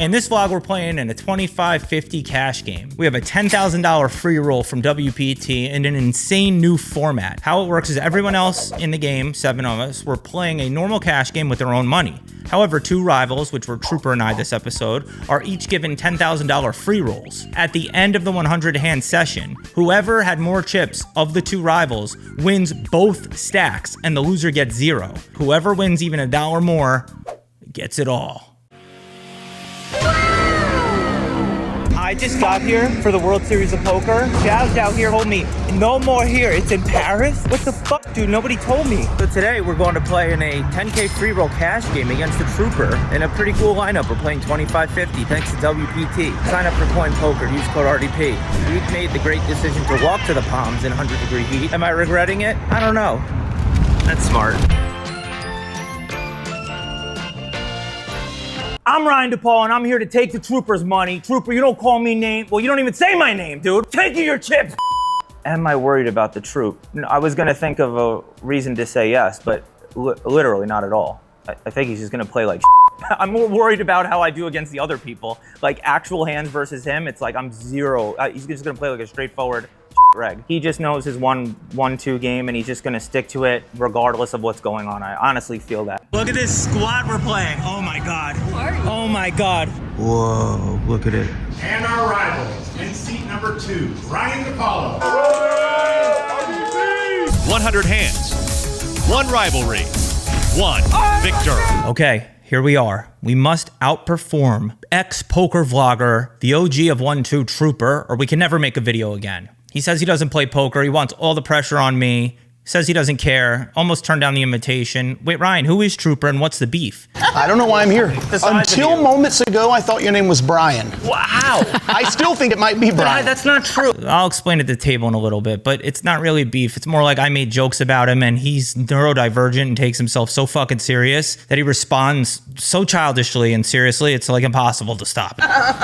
In this vlog, we're playing in a 25-50 cash game. We have a $10,000 free roll from WPT in an insane new format. How it works is everyone else in the game, 7 of us, we're playing a normal cash game with their own money. However, 2 rivals, which were Trooper and I this episode, are each given $10,000 free rolls. At the end of the 100-hand session, whoever had more chips of the 2 rivals wins both stacks, and the loser gets 0. Whoever wins even $1 more gets it all. I just got here for the World Series of Poker. Jazz out here told me, no more here, it's in Paris? What the fuck, dude? Nobody told me. So today we're going to play in a 10K free roll cash game against the Trooper in a pretty cool lineup. We're playing 25-50 thanks to WPT. Sign up for CoinPoker, use code RDP. We've made the great decision to walk to the Palms in 100-degree heat. Am I regretting it? I don't know. That's smart. I'm Ryan Depaulo, and I'm here to take the Trooper's money. Trooper, you don't call me name. Well, you don't even say my name, dude. Take your chips. Am I worried about the Troop? I was gonna think of a reason to say yes, but literally not at all. I think he's just gonna play like I'm more worried about how I do against the other people. Like actual hands versus him, it's like I'm 0. He's just gonna play like a straightforward reg. He just knows his 1-2 game, and he's just gonna stick to it regardless of what's going on. I honestly feel that. Look at this squad we're playing. Oh my God. Who are you? Oh my God. Whoa, look at it. And our rivals in seat number 2, Ryan Depaulo. 100 hands, 1 rivalry, 1 victor. Okay, here we are. We must outperform ex-poker vlogger, the OG of 1-2 Trooper, or we can never make a video again. He says he doesn't play poker. He wants all the pressure on me. Says he doesn't care. Almost turned down the invitation. Wait, Ryan, who is Trooper and what's the beef? I don't know why I'm here. Until moments ago, I thought your name was Brian. Wow. I still think it might be Brian. That's not true. I'll explain at the table in a little bit, but it's not really beef. It's more like I made jokes about him and he's neurodivergent and takes himself so fucking serious that he responds so childishly and seriously, it's like impossible to stop.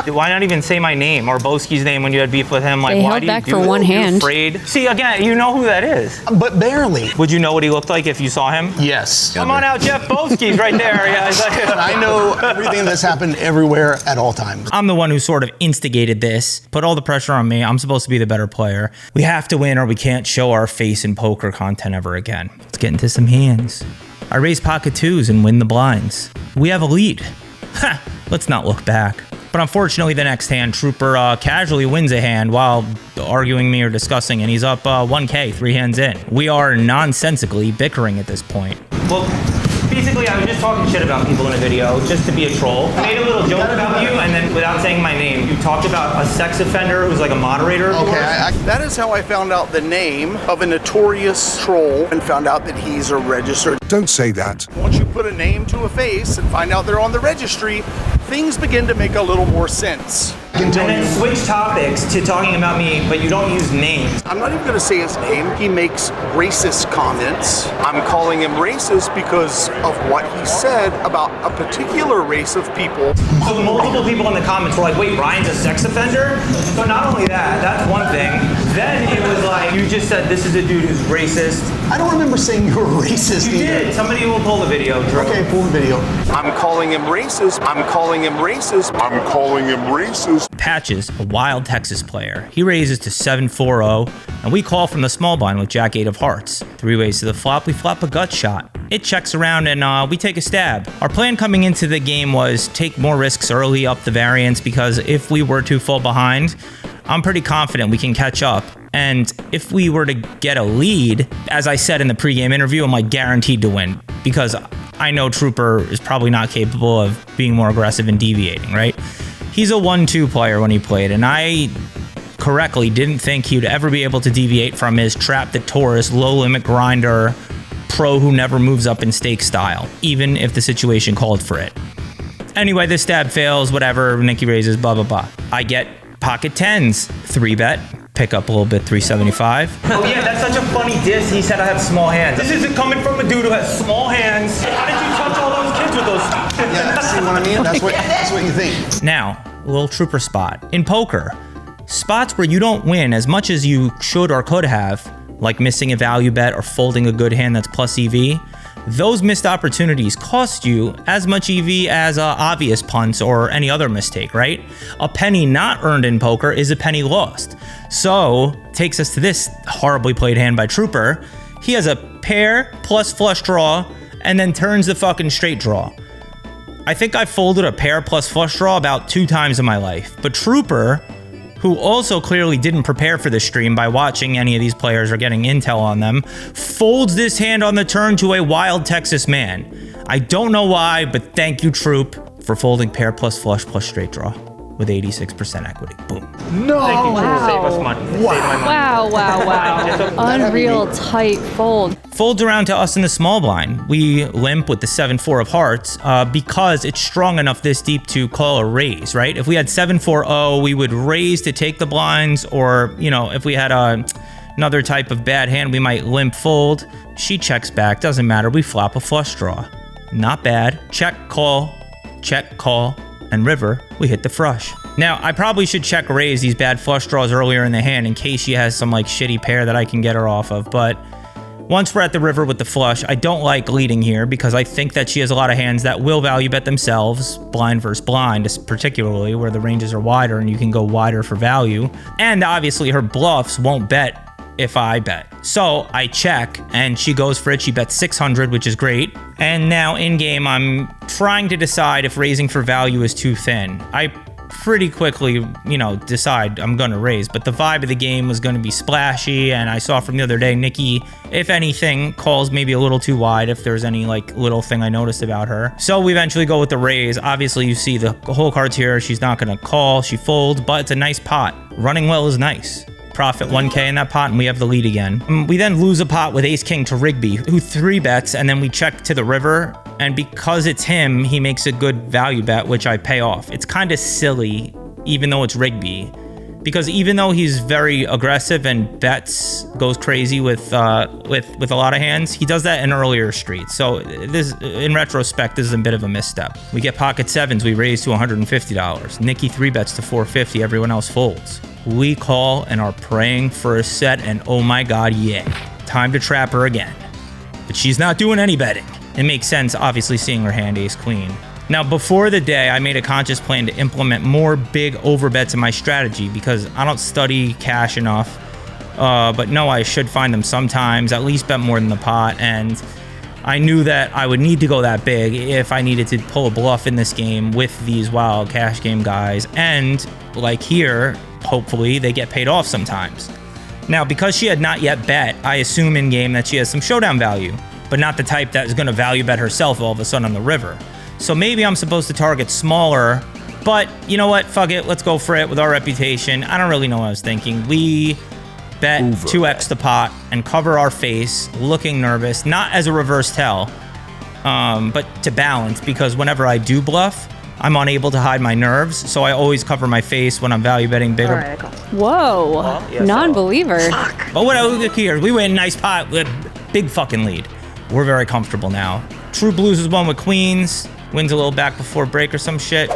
Why not even say my name or Boski's name when you had beef with him? Like, They why held do you back do for it? one You're hand. afraid? See, again, you know who that is. But barely. Would you know what he looked like if you saw him? Yes. Come on out, Jeff Boski's right there. Yeah, But I know everything that's happened everywhere at all times. I'm the one who sort of instigated this, put all the pressure on me. I'm supposed to be the better player. We have to win or we can't show our face in poker content ever again. Let's get into some hands. I raise pocket 2s and win the blinds. We have a lead. Ha! Let's not look back. But unfortunately, the next hand, Trooper casually wins a hand while arguing me or discussing, and he's up 1K, 3 hands in. We are nonsensically bickering at this point. Well, basically, I was just talking shit about people in a video just to be a troll. I made a little joke about you, and then without saying my name, you talked about a sex offender who's like a moderator of yours. That is how I found out the name of a notorious troll and found out that he's a registered. Don't say that. Once you put a name to a face and find out they're on the registry, things begin to make a little more sense. And then switch topics to talking about me, but you don't use names. I'm not even going to say his name. He makes racist comments. I'm calling him racist because of what he said about a particular race of people. So multiple people in the comments were like, wait, Ryan's a sex offender? So not only that, that's one thing. Then it was like, you just said this is a dude who's racist. I don't remember saying you were racist You either. did. Somebody will pull the video, Drew. Okay, pull the video. I'm calling him racist. I'm calling him racist. I'm calling him racist. Patches, a wild Texas player. He raises to 7-4-0, and we call from the small blind with Jack 8 of hearts. 3 ways to the flop, we flop a gut shot. It checks around and we take a stab. Our plan coming into the game was take more risks early, up the variance, because if we were to fall behind, I'm pretty confident we can catch up. And if we were to get a lead, as I said in the pregame interview, I'm like guaranteed to win because I know Trooper is probably not capable of being more aggressive and deviating, right? He's a 1-2 player when he played, and I correctly didn't think he would ever be able to deviate from his trap the Taurus, low limit grinder, pro who never moves up in stake style, even if the situation called for it. Anyway, this stab fails, whatever, Nikki raises, blah, blah, blah. I get pocket 10s, 3-bet, pick up a little bit, 375. Oh yeah, that's such a funny diss. He said I have small hands. This isn't coming from a dude who has small hands. How did you touch all those kids with those? Yeah, see what I mean? That's what you think. Now, a little Trooper spot. In poker, spots where you don't win as much as you should or could have, like missing a value bet or folding a good hand that's plus EV, those missed opportunities cost you as much EV as obvious punts or any other mistake, right? A penny not earned in poker is a penny lost. So, takes us to this horribly played hand by Trooper. He has a pair plus flush draw and then turns the fucking straight draw. I think I folded a pair plus flush draw about 2 times in my life, but Trooper, who also clearly didn't prepare for the stream by watching any of these players or getting intel on them, folds this hand on the turn to a wild Texas man. I don't know why, but thank you, Troop, for folding pair plus flush plus straight draw with 86% equity. Boom. No! Thank you, Troop. Wow. Save us money. Save my money. Wow. Unreal tight fold. Folds around to us in the small blind. We limp with the 7-4 of hearts because it's strong enough this deep to call a raise, right? If we had 7-4-0, we would raise to take the blinds, or, you know, if we had another type of bad hand, we might limp fold. She checks back, doesn't matter. We flop a flush draw. Not bad. Check, call, and river, we hit the frush. Now, I probably should check raise these bad flush draws earlier in the hand in case she has some like shitty pair that I can get her off of, but once we're at the river with the flush, I don't like leading here because I think that she has a lot of hands that will value bet themselves, blind versus blind, particularly where the ranges are wider and you can go wider for value. And obviously her bluffs won't bet if I bet. So I check and she goes for it. She bets 600, which is great. And now in game, I'm trying to decide if raising for value is too thin. I pretty quickly, you know, decide I'm gonna raise, but the vibe of the game was gonna be splashy, and I saw from the other day, Nikki, if anything, calls maybe a little too wide if there's any like little thing I noticed about her. So we eventually go with the raise. Obviously you see the whole cards here, she's not gonna call, she folds, but it's a nice pot. Running well is nice. Profit 1K in that pot, and we have the lead again. We then lose a pot with ace king to Rigby, who 3-bets, and then we check to the river, and because it's him, he makes a good value bet, which I pay off. It's kind of silly, even though it's Rigby, because even though he's very aggressive and bets, goes crazy with a lot of hands, he does that in earlier streets. So this, in retrospect, this is a bit of a misstep. We get pocket sevens, we raise to $150. Nikki 3-bets to $450, everyone else folds. We call and are praying for a set, and oh my god, yay. Time to trap her again. But she's not doing any betting. It makes sense, obviously, seeing her hand ace queen. Now, before the day, I made a conscious plan to implement more big overbets in my strategy because I don't study cash enough. But no, I should find them sometimes, at least bet more than the pot, and I knew that I would need to go that big if I needed to pull a bluff in this game with these wild cash game guys, and like here, hopefully they get paid off sometimes. Now, because she had not yet bet, I assume in game that she has some showdown value, but not the type that is going to value bet herself all of a sudden on the river. So maybe I'm supposed to target smaller, but you know what? Fuck it. Let's go for it with our reputation. I don't really know what I was thinking. We bet 2x the pot and cover our face, looking nervous, not as a reverse tell, but to balance, because whenever I do bluff, I'm unable to hide my nerves, so I always cover my face when I'm value betting bigger. Right. Whoa, non-believer. But what look here, we win, nice pot with big fucking lead. We're very comfortable now. Troop loses one with queens, wins a little back before break or some shit.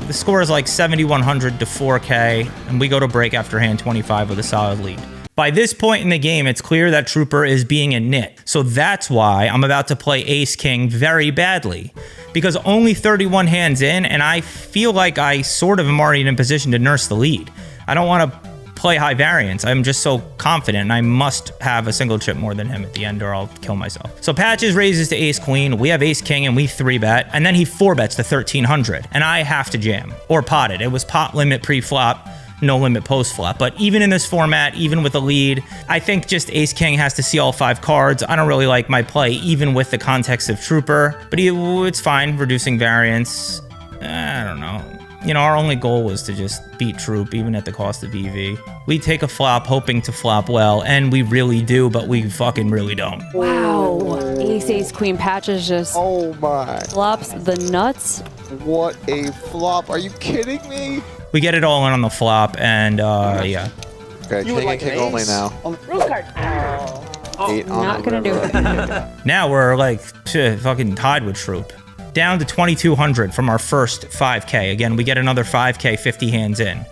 The score is like 7,100 to 4K, and we go to break after hand 25 with a solid lead. By this point in the game, it's clear that Trooper is being a nit. So that's why I'm about to play ace-king very badly. Because only 31 hands in, and I feel like I sort of am already in a position to nurse the lead. I don't want to play high variance. I'm just so confident, and I must have a single chip more than him at the end or I'll kill myself. So Patches raises to ace-queen, we have ace-king, and we 3-bet, and then he 4-bets to 1,300, and I have to jam. Or pot it. It was pot limit pre-flop, no limit post-flop. But even in this format, even with a lead, I think just ace-king has to see all 5 cards. I don't really like my play, even with the context of Trooper. But it's fine, reducing variance. I don't know. You know, our only goal was to just beat Troop, even at the cost of EV. We take a flop, hoping to flop well, and we really do, but we fucking really don't. Wow. Ace, queen, Patches just flops the nuts. What a flop. Are you kidding me? We get it all in on the flop, and yeah. Okay, king and king only now. Eight on Not gonna do it. Now we're like fucking tied with Troop. Down to 2,200 from our first 5K. Again, we get another 5K 50 hands in.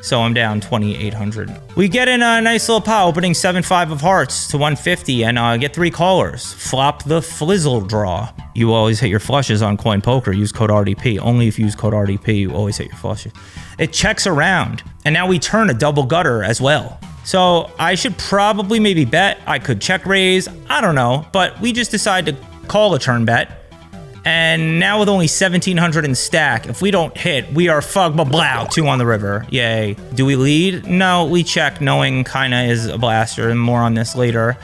So I'm down 2,800. We get in a nice little pot, opening 7-5 of hearts to 150 and get 3 callers. Flop the flizzle draw. You always hit your flushes on CoinPoker. Use code RDP. Only if you use code RDP, you always hit your flushes. It checks around. And now we turn a double gutter as well. So I should probably maybe bet. I could check raise. I don't know. But we just decide to call a turn bet. And now with only 1,700 in stack, if we don't hit, we are fucked, but blow, 2 on the river. Yay. Do we lead? No, we check, knowing Kyna is a blaster, and more on this later.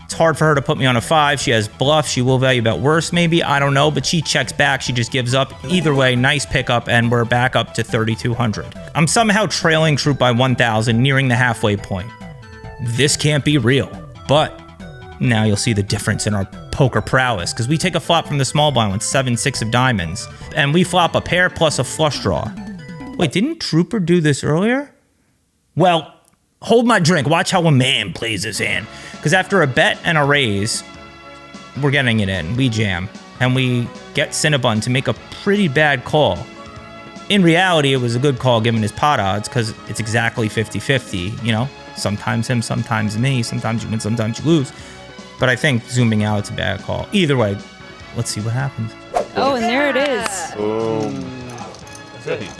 It's hard for her to put me on a 5. She has bluff. She will value bet worse, maybe. I don't know, but she checks back. She just gives up. Either way, nice pickup, and we're back up to 3,200. I'm somehow trailing Troop by 1,000, nearing the halfway point. This can't be real, but now you'll see the difference in our poker prowess, because we take a flop from the small blind with 7-6 of diamonds, and we flop a pair plus a flush draw. Wait, didn't Trooper do this earlier? Well, hold my drink. Watch how a man plays this hand. Because after a bet and a raise, we're getting it in. We jam, and we get Cinnabon to make a pretty bad call. In reality, it was a good call given his pot odds, because it's exactly 50-50, you know? Sometimes him, sometimes me. Sometimes you win, sometimes you lose. But I think zooming out, it's a bad call. Either way, let's see what happens. Oh, and there it is. Boom.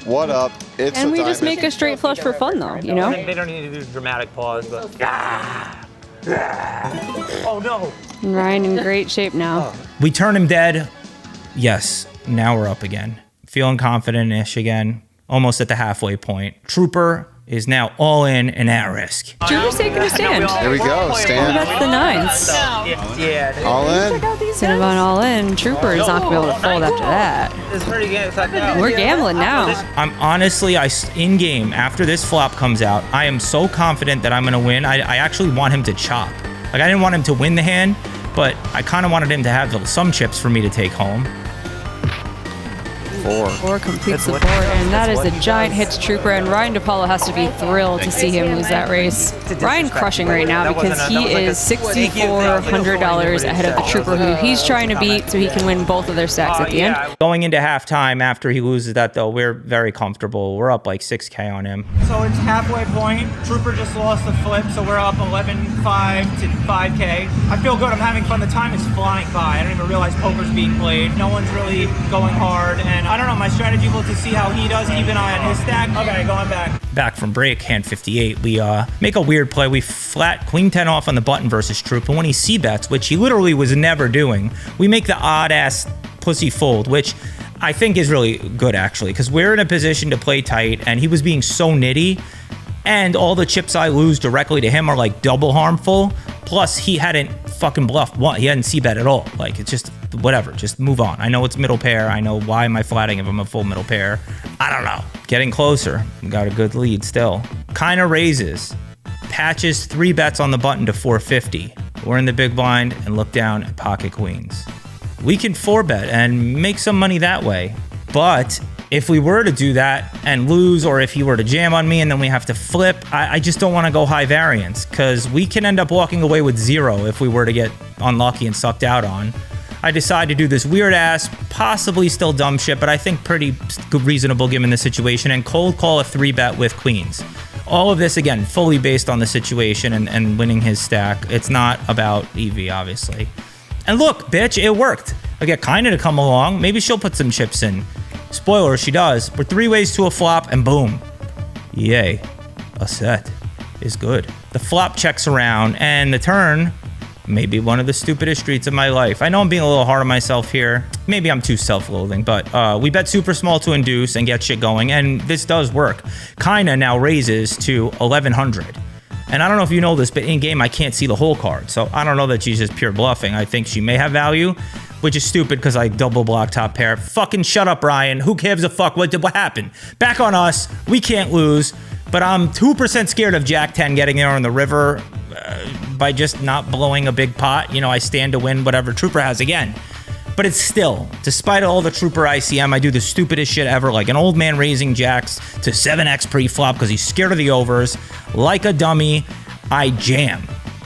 What up? It's And we just make a straight flush for fun, though, you know? They don't need to do dramatic pause, but... Oh, no. Ryan in great shape now. We turn him dead. Yes, now we're up again. Feeling confident-ish again. Almost at the halfway point. Trooper is now all in and at risk. Trooper's taking a stand. There we go, stand. That's the 9s. Yeah. All in. Cinnabon all in. Trooper is not going to be able to fold after that. It's pretty good. We're gambling now. I'm honestly, in game, after this flop comes out, I am so confident that I'm going to win. I actually want him to chop. Like, I didn't want him to win the hand, but I kind of wanted him to have some chips for me to take home. 4 complete support, and that is a giant hit to Trooper, and Ryan Depaulo has to be thrilled to see him lose that race. Ryan crushing right now because he is $6,400 ahead of the Trooper, who he's trying to beat so he can win both of their stacks at the end. Going into halftime after he loses that, though, we're very comfortable. We're up like 6K on him. So it's halfway point. Trooper just lost the flip, so we're up 11.5 to 5K. I feel good. I'm having fun. The time is flying by. I don't even realize poker's being played. No one's really going hard, and I don't know. My strategy was to see how he does. Keep an eye on his stack. Okay, going back. Back from break, hand 58. We make a weird play. We flat queen 10 off on the button versus Troop, and when he c-bets, which he literally was never doing, we make the odd-ass pussy fold, which I think is really good, actually, because we're in a position to play tight, and he was being so nitty, and all the chips I lose directly to him are like double harmful. Plus, he hadn't fucking bluffed one. He hadn't c-bet at all. Like, it's just whatever. Just move on. I know it's middle pair. I know why am I flatting if I'm a full middle pair. I don't know. Getting closer. We got a good lead still. Kyna raises. Patches 3 bets on the button to 450. We're in the big blind and look down at pocket queens. We can 4-bet and make some money that way. But if we were to do that and lose, or if he were to jam on me and then we have to flip, I just don't want to go high variance, because we can end up walking away with 0 if we were to get unlucky and sucked out on. I decided to do this weird ass, possibly still dumb shit, but I think pretty reasonable given the situation, and cold call a 3-bet with queens. All of this, again, fully based on the situation and winning his stack. It's not about EV, obviously. And look, bitch, it worked. I get Kyna to come along. Maybe she'll put some chips in. Spoiler, she does. We're 3 ways to a flop, and boom. Yay. A set is good. The flop checks around, and the turn, maybe one of the stupidest streets of my life. I know I'm being a little hard on myself here. Maybe I'm too self-loathing, but we bet super small to induce and get shit going, and this does work. Kyna now raises to 1,100. And I don't know if you know this, but in-game, I can't see the whole card. So I don't know that she's just pure bluffing. I think she may have value, which is stupid because I double block top pair. Fucking shut up, Ryan. Who gives a fuck? What happened? Back on us. We can't lose. But I'm 2% scared of Jack 10 getting there on the river by just not blowing a big pot. You know, I stand to win whatever Trooper has again. But it's still, despite all the Trooper ICM, I do the stupidest shit ever, like an old man raising jacks to 7x pre-flop because he's scared of the overs. Like a dummy, I jam,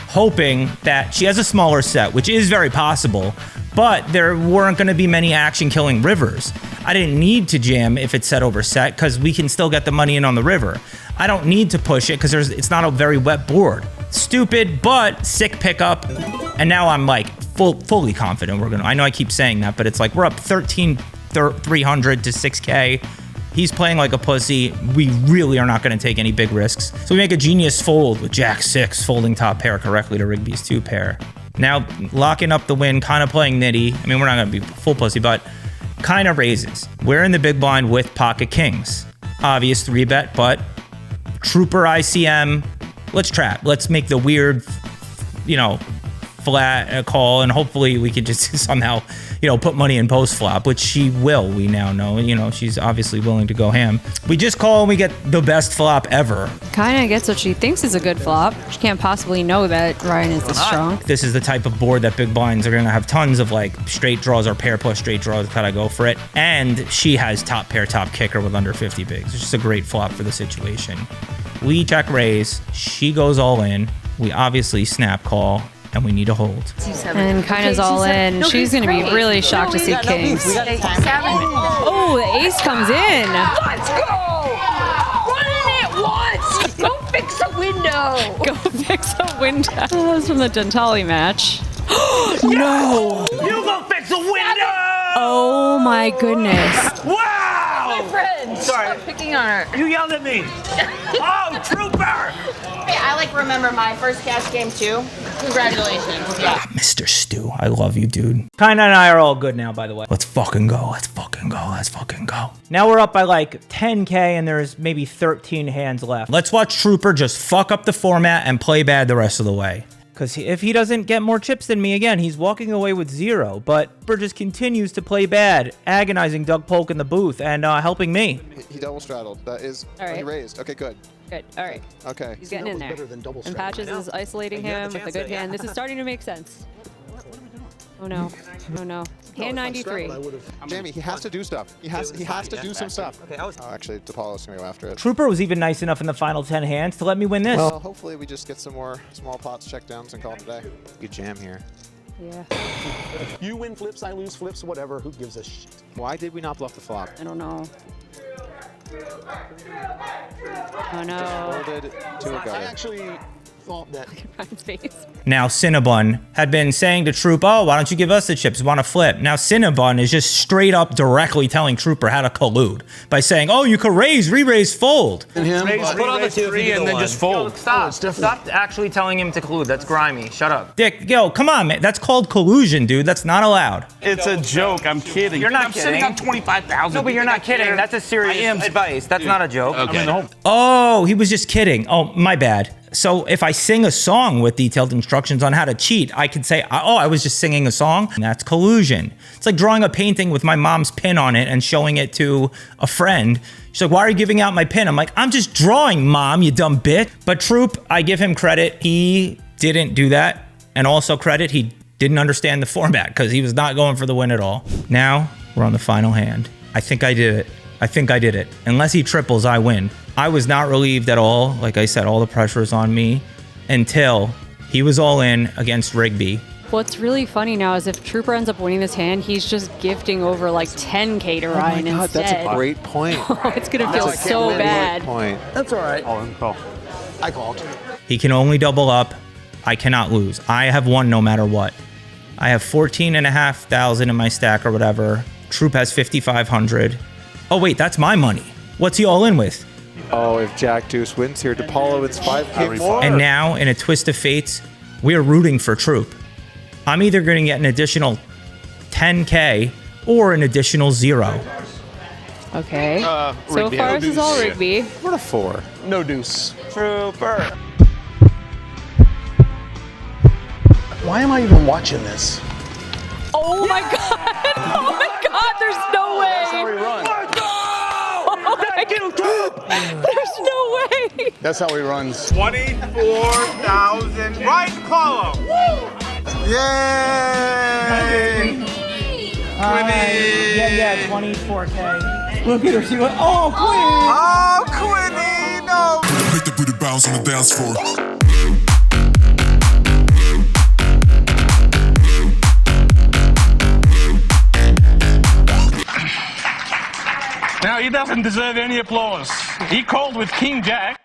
hoping that she has a smaller set, which is very possible, but there weren't going to be many action-killing rivers. I didn't need to jam if it's set over set because we can still get the money in on the river. I don't need to push it because it's not a very wet board. Stupid, but sick pickup. And now I'm like fully confident we're gonna, I know I keep saying that, but it's like we're up 13,300 to 6K. He's playing like a pussy. We really are not gonna take any big risks. So we make a genius fold with Jack 6, folding top pair correctly to Rigby's 2 pair. Now locking up the win, kind of playing nitty. I mean, we're not gonna be full pussy, but kind of raises. We're in the big blind with pocket kings. Obvious 3-bet, but Trooper ICM, let's trap. Let's make the weird, you know, flat call, and hopefully we could just somehow, you know, put money in post flop, which she will, we now know. You know, she's obviously willing to go ham. We just call and we get the best flop ever. Kinda gets what she thinks is a good flop. She can't possibly know that Ryan is this strong. This is the type of board that big blinds are gonna have tons of like straight draws or pair plus straight draws. Gotta go for it. And she has top pair, top kicker with under 50 bigs. It's just a great flop for the situation. We check raise, she goes all in. We obviously snap call, and we need a hold. And Kyna's all in. She's going to be really shocked to see kings. Oh, the ace comes in. Let's go! Running it once! Go fix a window! Go fix a window. That was from the Dentali match. No! You go fix a window! Oh my goodness. Wow! My friend! Sorry. Stop picking on her. You yelled at me. Oh, Trooper! Hey, I like remember my first cash game too. Congratulations. Yeah. Mr. Stu, I love you, dude. Kyna and I are all good now, by the way. Let's fucking go. Let's fucking go. Let's fucking go. Now we're up by like 10K and there's maybe 13 hands left. Let's watch Trooper just fuck up the format and play bad the rest of the way. Because if he doesn't get more chips than me again, he's walking away with 0. But Trooper just continues to play bad, agonizing Doug Polk in the booth and helping me. He double straddled. That is, All right. he raised. Okay, good. Good. All right. Okay. He's getting in there. And Patches is isolating him with a good hand. This is starting to make sense. Oh no. Oh no. Hand 93. Jamie, he has to do stuff. He has to do some stuff. Okay, Oh, actually, Depaulo's gonna go after it. Trooper was even nice enough in the final 10 hands to let me win this. Well, hopefully we just get some more small pots, check downs, and call it today. Good jam here. Yeah. You win flips, I lose flips, whatever. Who gives a shit? Why did we not bluff the flop? I don't know. Oh no. Folded to a I gutter. actually thought that. Ryan's face. Now Cinnabon had been saying to Troop, oh, why don't you give us the chips? Want to flip? Now Cinnabon is just straight up directly telling Trooper how to collude by saying, oh, you could raise, re-raise, fold. And him. Put on the 3 and then just fold. Stop. Stop actually telling him to collude. That's grimy. Shut up. Dick, yo, come on, man. That's called collusion, dude. That's not allowed. It's a joke. I'm kidding. You're not I'm kidding. sitting on 25,000. No, but you're not kidding. That's a serious advice. That's not a joke. Okay. Oh, he was just kidding. Oh, my bad. So if I sing a song with detailed instructions on how to cheat, I could say, oh, I was just singing a song. And that's collusion. It's like drawing a painting with my mom's pin on it and showing it to a friend. She's like, why are you giving out my pin? I'm like, I'm just drawing, Mom, you dumb bitch. But Troop, I give him credit. He didn't do that. And also credit, he didn't understand the format because he was not going for the win at all. Now we're on the final hand. I think I did it. I think I did it. Unless he triples, I win. I was not relieved at all. Like I said, all the pressure is on me until he was all in against Rigby. What's really funny now is if Trooper ends up winning this hand, he's just gifting over like 10K to Ryan instead. That's a great point. It's gonna feel so bad. Great point. That's all right. Call. I called. He can only double up. I cannot lose. I have won no matter what. I have 14,500 in my stack or whatever. Troop has 5,500. Oh wait, that's my money. What's he all in with? Oh, if Jack Deuce wins here, Depaulo wins 5K more. And now, in a twist of fates, we are rooting for Troop. I'm either going to get an additional 10K or an additional 0. Okay. So far, this is all Rigby. What a 4. No deuce. Trooper. Why am I even watching this? Oh my god! Oh my god! There's no way! That's how we run. Oh my god! There's no way! That's how he runs. 24,000. Right, Paulo. Yay! Yeah, 24K. Look at her. She went, oh, Queen! Oh, Quinny, no. Make the booty bounce on the dance floor. Now, he doesn't deserve any applause. He called with King Jack.